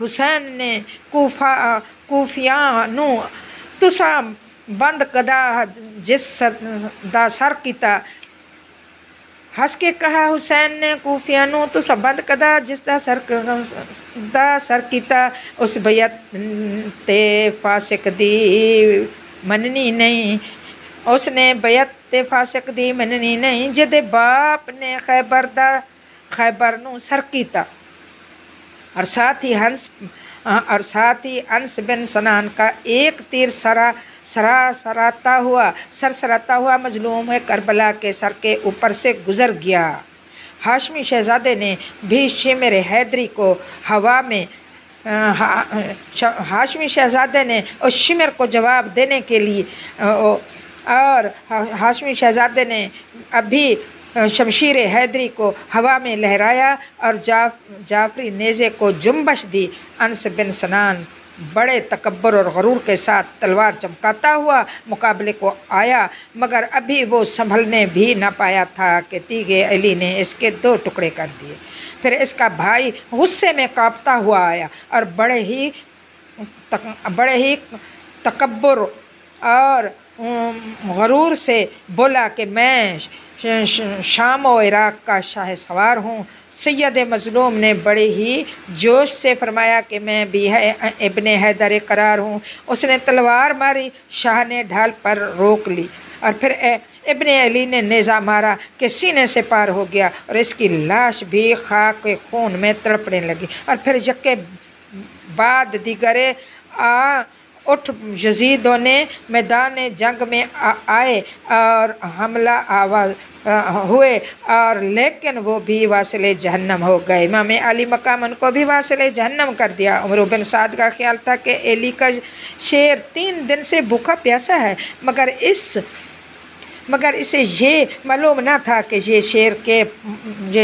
حسین نے کوفیانو تسا بند کدا جس دا سر کیتا، ہس کے کہا حسین نے کوفیانو تسا بند کدا جس دا سر کیتا، اس بیعت تے فاسق دی مننی نہیں، اس نے بیعت تے فاسق دی مننی نہیں، جدے باپ نے خیبر نو سر کیتا، اور ساتھ ہی انس بن سنان کا ایک تیر سراتا ہوا مظلوم ہے کربلا کے سر کے اوپر سے گزر گیا۔ ہاشمی شہزادے نے بھی شمر حیدری کو ہوا میں ہاشمی شہزادے نے اس شمر کو جواب دینے کے لیے اور ہاشمی شہزادے نے ابھی شمشیر حیدری کو ہوا میں لہرایا اور جعفری نیزے کو جنبش دی۔ انس بن سنان بڑے تکبر اور غرور کے ساتھ تلوار چمکاتا ہوا مقابلے کو آیا، مگر ابھی وہ سنبھلنے بھی نہ پایا تھا کہ تیغ علی نے اس کے 2 ٹکڑے کر دیے۔ پھر اس کا بھائی غصے میں کانپتا ہوا آیا اور بڑے ہی تکبر اور غرور سے بولا کہ میں شام و عراق کا شاہ سوار ہوں۔ سید مظلوم نے بڑے ہی جوش سے فرمایا کہ میں بھی ابن حیدر قرار ہوں۔ اس نے تلوار ماری، شاہ نے ڈھال پر روک لی، اور پھر ابن علی نے نیزہ مارا کہ سینے سے پار ہو گیا اور اس کی لاش بھی خاک خون میں تڑپنے لگی، اور پھر یکے بعد دیگرے اٹھ یزیدوں نے میدان جنگ میں آئے اور حملہ آور ہوئے، اور لیکن وہ بھی واصل جہنم ہو گئے۔ امام علی مقام ان کو بھی واصل جہنم کر دیا۔ عمر بن سعد کا خیال تھا کہ علی کا شیر 3 دن سے بھوکا پیاسا ہے، مگر اسے یہ معلوم نہ تھا کہ یہ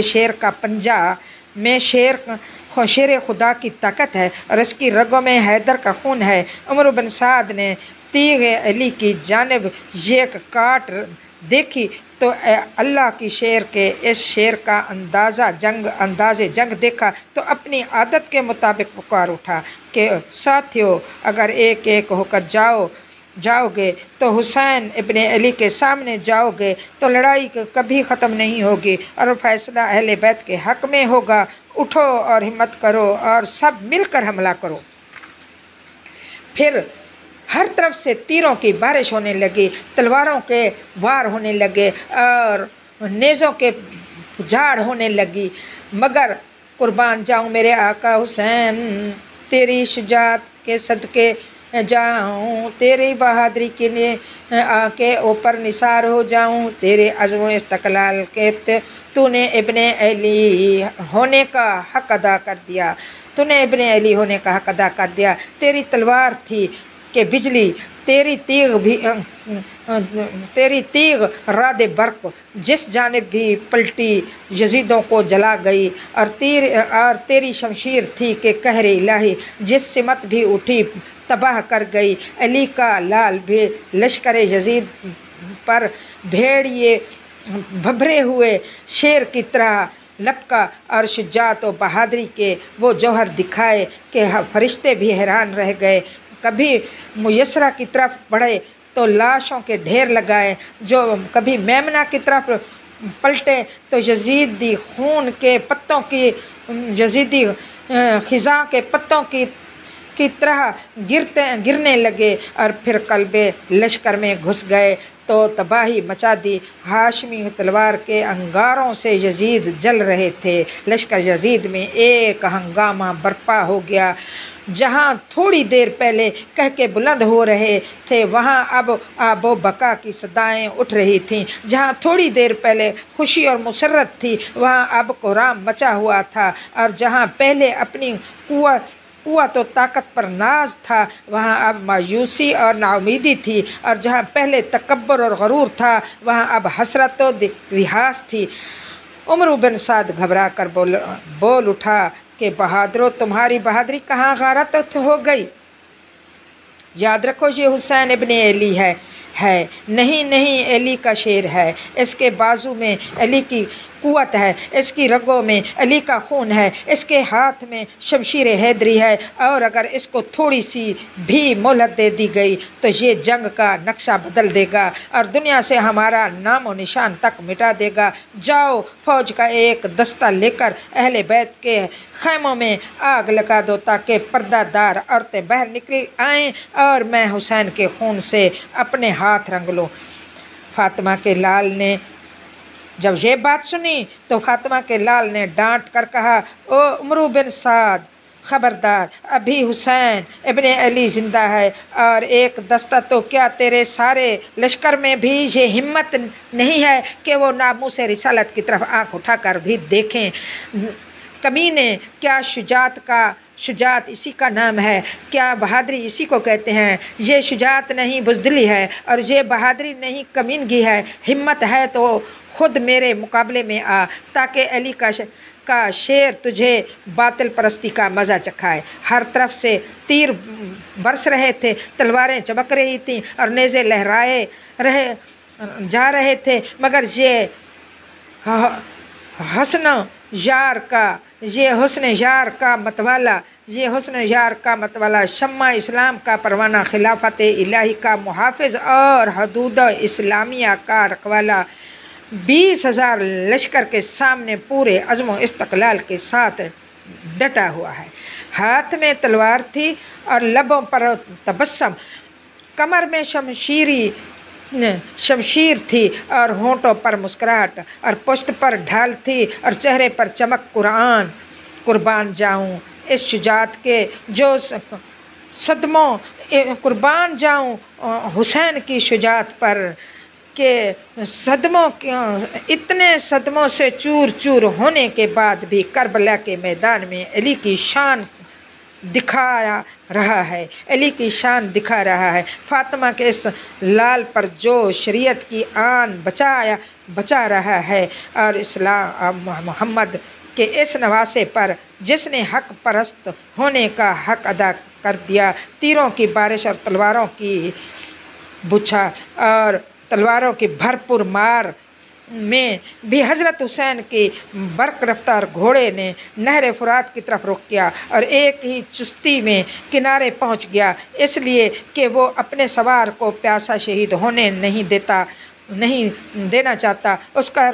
شیر کا پنجہ میں شیر خدا کی طاقت ہے اور اس کی رگوں میں حیدر کا خون ہے۔ عمر بن سعد نے تیغ علی کی جانب ایک کاٹ دیکھی تو اللہ کی شیر کے اس شیر کا انداز جنگ دیکھا تو اپنی عادت کے مطابق پکار اٹھا کہ ساتھیو، اگر ایک ایک ہو کر جاؤ گے تو حسین ابن علی کے سامنے جاؤ گے تو لڑائی کبھی ختم نہیں ہوگی اور فیصلہ اہل بیت کے حق میں ہوگا۔ اٹھو اور ہمت کرو اور سب مل کر حملہ کرو۔ پھر ہر طرف سے تیروں کی بارش ہونے لگی، تلواروں کے وار ہونے لگے اور نیزوں کے جھاڑ ہونے لگی، مگر قربان جاؤں میرے آقا حسین، تیری شجاعت کے صدقے جاؤں، تیری بہادری کے لیے کے اوپر نثار ہو جاؤں، تیرے عزم و استقلال کے تو نے ابن علی ہونے کا حق ادا کر دیا، تیری تلوار تھی کہ بجلی، تیری تیغ رعد برق جس جانب بھی پلٹی یزیدوں کو جلا گئی، اور تیری شمشیر تھی کہ قہر الہی جس سمت بھی اٹھی تباہ کر گئی۔ علی کا لال بھی لشکر یزید پر بھیڑیے بھبرے ہوئے شیر کی طرح لپکا اور شجاعت و بہادری کے وہ جوہر دکھائے کہ فرشتے بھی حیران رہ گئے۔ کبھی میسرہ کی طرف بڑھے تو لاشوں کے ڈھیر لگائے، جو کبھی میمنہ کی طرف پلٹے تو یزیدی خزاں کے پتوں کی طرح گرنے لگے، اور پھر قلب لشکر میں گھس گئے تو تباہی مچا دی۔ ہاشمی تلوار کے انگاروں سے یزید جل رہے تھے۔ لشکر یزید میں ایک ہنگامہ برپا ہو گیا۔ جہاں تھوڑی دیر پہلے کہہ کے بلند ہو رہے تھے وہاں اب آب و بقا کی صدائیں اٹھ رہی تھیں، جہاں تھوڑی دیر پہلے خوشی اور مسرت تھی وہاں اب کوہرام مچا ہوا تھا، اور جہاں پہلے اپنی قوت و طاقت پر ناز تھا وہاں اب مایوسی اور ناامیدی تھی، اور جہاں پہلے تکبر اور غرور تھا وہاں اب حسرت و وحاش تھی۔ عمر بن سعد گھبرا کر بول اٹھا کہ بہادرو، تمہاری بہادری کہاں غارت ہو گئی؟ یاد رکھو یہ حسین ابن علی ہے، نہیں علی کا شیر ہے، اس کے بازو میں علی کی قوت ہے، اس کی رگوں میں علی کا خون ہے، اس کے ہاتھ میں شمشیر حیدری ہے، اور اگر اس کو تھوڑی سی بھی مہلت دے دی گئی تو یہ جنگ کا نقشہ بدل دے گا اور دنیا سے ہمارا نام و نشان تک مٹا دے گا۔ جاؤ، فوج کا ایک دستہ لے کر اہل بیت کے خیموں میں آگ لگا دو تاکہ پردہ دار عورتیں باہر نکل آئیں اور میں حسین کے خون سے اپنے ہاتھ رنگ لوں۔ فاطمہ کے لال نے جب یہ بات سنی تو فاطمہ کے لال نے ڈانٹ کر کہا، او عمرو بن سعد، خبردار، ابھی حسین ابن علی زندہ ہے اور ایک دستہ تو کیا تیرے سارے لشکر میں بھی یہ ہمت نہیں ہے کہ وہ ناموس رسالت کی طرف آنکھ اٹھا کر بھی دیکھیں۔ کمینے، کیا شجاعت اسی کا نام ہے؟ کیا بہادری اسی کو کہتے ہیں؟ یہ شجاعت نہیں بزدلی ہے، اور یہ بہادری نہیں کمینگی ہے۔ ہمت ہے تو خود میرے مقابلے میں آ تاکہ علی کا شیر تجھے باطل پرستی کا مزہ چکھائے۔ ہر طرف سے تیر برس رہے تھے، تلواریں چمک رہی تھیں اور نیزے لہرائے جا رہے تھے، مگر یہ حسن یار کا متوالا، شمع اسلام کا پروانہ، خلافت الہی کا محافظ اور حدود اسلامیہ کا رکھوالا 20,000 لشکر کے سامنے پورے عزم و استقلال کے ساتھ ڈٹا ہوا ہے۔ ہاتھ میں تلوار تھی اور لبوں پر تبسم، کمر میں شمشیر تھی اور ہونٹوں پر مسکراہٹ، اور پشت پر ڈھال تھی اور چہرے پر چمک۔ قربان جاؤں اس شجاعت کے جو صدموں، قربان جاؤں حسین کی شجاعت پر کہ اتنے صدموں سے چور چور ہونے کے بعد بھی کربلا کے میدان میں علی کی شان دکھا رہا ہے۔ فاطمہ کے اس لال پر جو شریعت کی آن بچا رہا ہے، اور اسلام محمد کے اس نواسے پر جس نے حق پرست ہونے کا حق ادا کر دیا، تیروں کی بارش اور تلواروں کی بچھا اور تلواروں کی بھرپور مار میں بھی حضرت حسین کی برق رفتار گھوڑے نے نہر فرات کی طرف رخ کیا اور ایک ہی چستی میں کنارے پہنچ گیا، اس لیے کہ وہ اپنے سوار کو پیاسا شہید ہونے نہیں دینا چاہتا۔ اس کا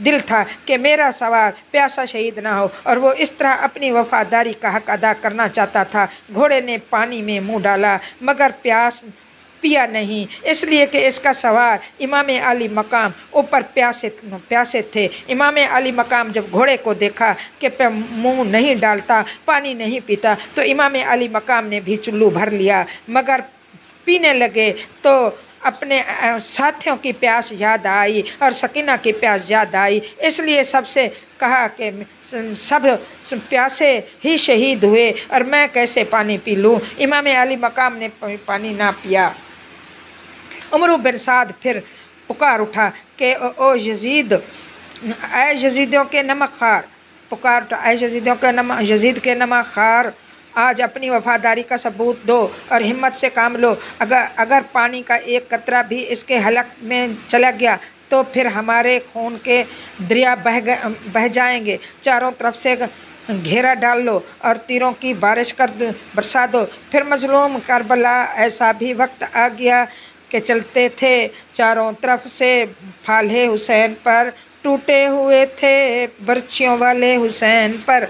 دل تھا کہ میرا سوار پیاسا شہید نہ ہو، اور وہ اس طرح اپنی وفاداری کا حق ادا کرنا چاہتا تھا۔ گھوڑے نے پانی میں منہ ڈالا مگر پیا نہیں، اس لیے کہ اس کا سوار امام علی مقام اوپر پیاسے تھے۔ امام علی مقام جب گھوڑے کو دیکھا کہ منہ نہیں ڈالتا، پانی نہیں پیتا، تو امام علی مقام نے بھی چلو بھر لیا، مگر پینے لگے تو اپنے ساتھیوں کی پیاس یاد آئی اور سکینہ کی پیاس یاد آئی، اس لیے سب سے کہا کہ سب پیاسے ہی شہید ہوئے اور میں کیسے پانی پی لوں۔ امام علی مقام نے پانی نہ پیا۔ عمرو بن سعد پھر پکار اٹھا کہ او یزید، اے یزیدوں کے نمک خوار، یزید کے نمک خوار، آج اپنی وفاداری کا ثبوت دو اور ہمت سے کام لو۔ اگر پانی کا ایک قطرہ بھی اس کے حلق میں چلا گیا تو پھر ہمارے خون کے دریا بہہ جائیں گے۔ چاروں طرف سے گھیرا ڈال لو اور تیروں کی بارش برسا دو۔ پھر مظلوم کربلا، ایسا بھی وقت آ گیا کہ چلتے تھے چاروں طرف سے پھالے حسین پر، ٹوٹے ہوئے تھے برچھیوں والے حسین پر۔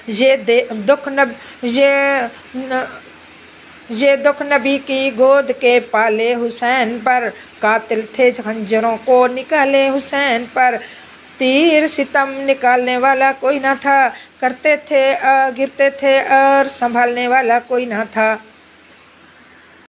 یہ دکھ نبی کی گود کے پالے حسین پر، قاتل تھے خنجروں کو نکالے حسین پر۔ تیر ستم نکالنے والا کوئی نہ تھا، گرتے تھے اور سنبھالنے والا کوئی نہ تھا۔